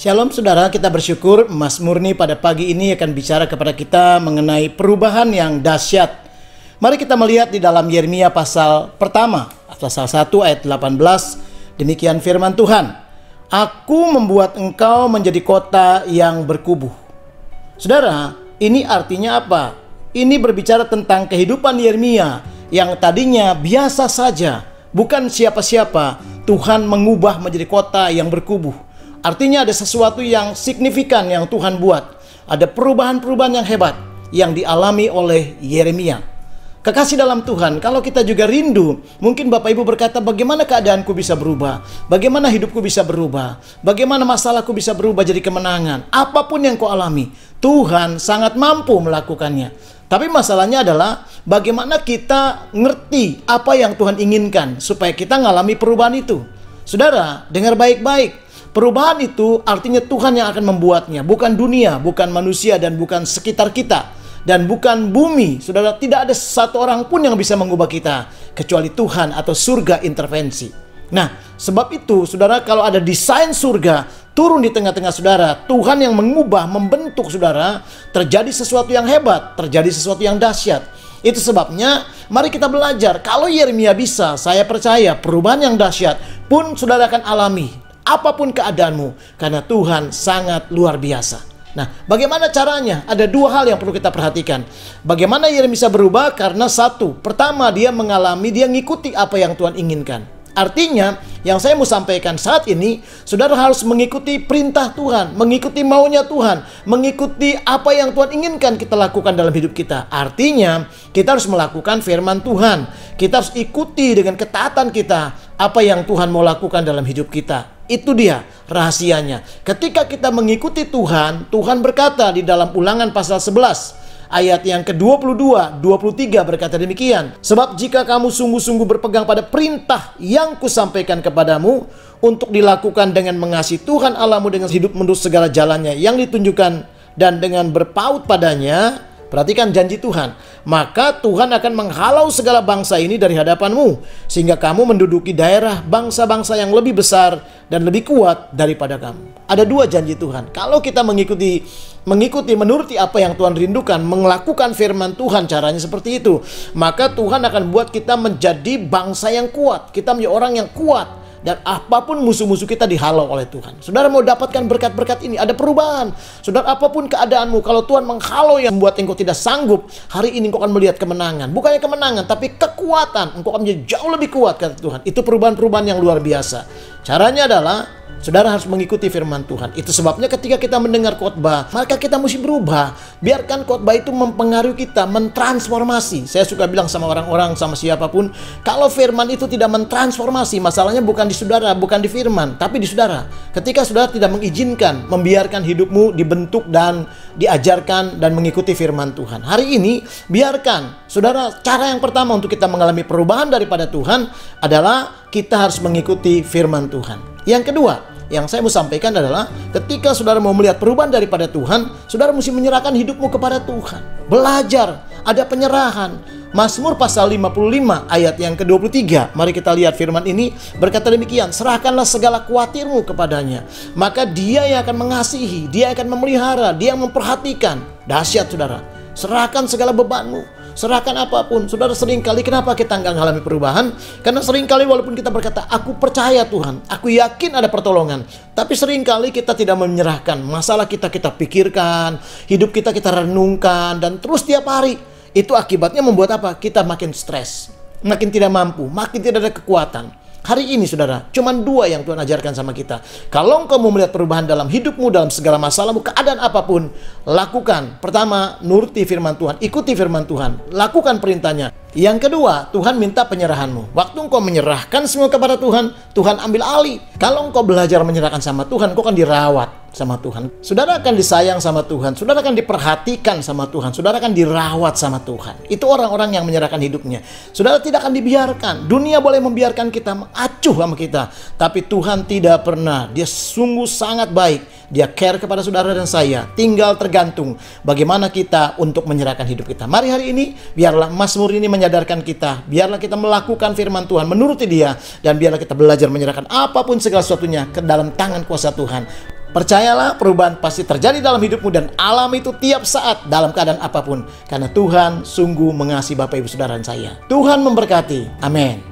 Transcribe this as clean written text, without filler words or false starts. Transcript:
Shalom saudara, kita bersyukur Mas Murni pada pagi ini akan bicara kepada kita mengenai perubahan yang dahsyat. Mari kita melihat di dalam Yeremia pasal pertama, pasal 1 ayat 18, demikian firman Tuhan. Aku membuat engkau menjadi kota yang berkubu. Saudara, ini artinya apa? Ini berbicara tentang kehidupan Yeremia yang tadinya biasa saja, bukan siapa-siapa. Tuhan mengubah menjadi kota yang berkubu. Artinya ada sesuatu yang signifikan yang Tuhan buat. Ada perubahan-perubahan yang hebat yang dialami oleh Yeremia. Kekasih dalam Tuhan, kalau kita juga rindu, mungkin Bapak Ibu berkata, bagaimana keadaanku bisa berubah? Bagaimana hidupku bisa berubah? Bagaimana masalahku bisa berubah jadi kemenangan? Apapun yang kau alami, Tuhan sangat mampu melakukannya. Tapi masalahnya adalah bagaimana kita ngerti apa yang Tuhan inginkan supaya kita ngalami perubahan itu. Saudara, dengar baik-baik. Perubahan itu artinya Tuhan yang akan membuatnya, bukan dunia, bukan manusia, dan bukan sekitar kita, dan bukan bumi. Saudara, tidak ada satu orang pun yang bisa mengubah kita, kecuali Tuhan atau surga intervensi. Nah, sebab itu, saudara, kalau ada desain surga turun di tengah-tengah saudara, Tuhan yang mengubah, membentuk saudara, terjadi sesuatu yang hebat, terjadi sesuatu yang dahsyat. Itu sebabnya, mari kita belajar. Kalau Yeremia bisa, saya percaya perubahan yang dahsyat pun saudara akan alami. Apapun keadaanmu, karena Tuhan sangat luar biasa. Nah, bagaimana caranya? Ada dua hal yang perlu kita perhatikan. Bagaimana Yeremia bisa berubah? Karena satu, pertama dia ngikuti apa yang Tuhan inginkan. Artinya, yang saya mau sampaikan saat ini, saudara harus mengikuti perintah Tuhan, mengikuti maunya Tuhan, mengikuti apa yang Tuhan inginkan kita lakukan dalam hidup kita. Artinya, kita harus melakukan firman Tuhan. Kita harus ikuti dengan ketaatan kita apa yang Tuhan mau lakukan dalam hidup kita. Itu dia rahasianya. Ketika kita mengikuti Tuhan, Tuhan berkata di dalam Ulangan pasal 11 ayat yang ke-22, 23 berkata demikian. Sebab jika kamu sungguh-sungguh berpegang pada perintah yang kusampaikan kepadamu untuk dilakukan dengan mengasihi Tuhan Allahmu dengan hidup menurut segala jalannya yang ditunjukkan dan dengan berpaut padanya, perhatikan janji Tuhan, maka Tuhan akan menghalau segala bangsa ini dari hadapanmu, sehingga kamu menduduki daerah bangsa-bangsa yang lebih besar dan lebih kuat daripada kamu. Ada dua janji Tuhan. Kalau kita menuruti apa yang Tuhan rindukan, melakukan firman Tuhan, caranya seperti itu, maka Tuhan akan buat kita menjadi bangsa yang kuat. Kita menjadi orang yang kuat. Dan apapun musuh-musuh kita dihalau oleh Tuhan. Saudara mau dapatkan berkat-berkat ini, ada perubahan. Saudara, apapun keadaanmu, kalau Tuhan menghalau yang membuat engkau tidak sanggup, hari ini engkau akan melihat kemenangan. Bukannya kemenangan, tapi kekuatan. Engkau akan menjadi jauh lebih kuat, kata Tuhan. Itu perubahan-perubahan yang luar biasa. Caranya adalah saudara harus mengikuti firman Tuhan. Itu sebabnya ketika kita mendengar khotbah, maka kita mesti berubah. Biarkan khotbah itu mempengaruhi kita, mentransformasi. Saya suka bilang sama orang-orang, sama siapapun, kalau firman itu tidak mentransformasi, masalahnya bukan di saudara, bukan di firman, tapi di saudara. Ketika saudara tidak mengizinkan, membiarkan hidupmu dibentuk dan diajarkan dan mengikuti firman Tuhan. Hari ini, biarkan saudara, cara yang pertama untuk kita mengalami perubahan daripada Tuhan adalah kita harus mengikuti firman Tuhan. Yang kedua, yang saya mau sampaikan adalah ketika saudara mau melihat perubahan daripada Tuhan, saudara mesti menyerahkan hidupmu kepada Tuhan. Belajar, ada penyerahan. Mazmur pasal 55 ayat yang ke-23. Mari kita lihat firman ini berkata demikian. Serahkanlah segala khawatirmu kepadanya, maka dia yang akan mengasihi, dia akan memelihara, dia yang memperhatikan. Dahsyat saudara. Serahkan segala bebanmu, serahkan apapun. Saudara, seringkali kenapa kita nggak mengalami perubahan? Karena seringkali walaupun kita berkata, aku percaya Tuhan, aku yakin ada pertolongan, tapi seringkali kita tidak menyerahkan. Masalah kita pikirkan, hidup kita renungkan, dan terus tiap hari. Itu akibatnya membuat apa? Kita makin stres, makin tidak mampu, makin tidak ada kekuatan. Hari ini saudara, cuma dua yang Tuhan ajarkan sama kita. Kalau engkau mau melihat perubahan dalam hidupmu, dalam segala masalahmu, keadaan apapun, lakukan. Pertama, nuruti firman Tuhan, ikuti firman Tuhan, lakukan perintahnya. Yang kedua, Tuhan minta penyerahanmu. Waktu engkau menyerahkan semua kepada Tuhan, Tuhan ambil alih. Kalau engkau belajar menyerahkan sama Tuhan, engkau akan dirawat sama Tuhan. Saudara akan disayang sama Tuhan, saudara akan diperhatikan sama Tuhan, saudara akan dirawat sama Tuhan. Itu orang-orang yang menyerahkan hidupnya. Saudara tidak akan dibiarkan. Dunia boleh membiarkan kita acuh sama kita, tapi Tuhan tidak pernah. Dia sungguh sangat baik. Dia care kepada saudara dan saya. Tinggal tergantung bagaimana kita untuk menyerahkan hidup kita. Mari hari ini, biarlah Mazmur ini menyadarkan kita. Biarlah kita melakukan firman Tuhan, menuruti dia. Dan biarlah kita belajar menyerahkan apapun segala sesuatunya ke dalam tangan kuasa Tuhan. Percayalah, perubahan pasti terjadi dalam hidupmu dan alami itu tiap saat dalam keadaan apapun. Karena Tuhan sungguh mengasihi Bapak Ibu Saudara dan saya. Tuhan memberkati. Amin.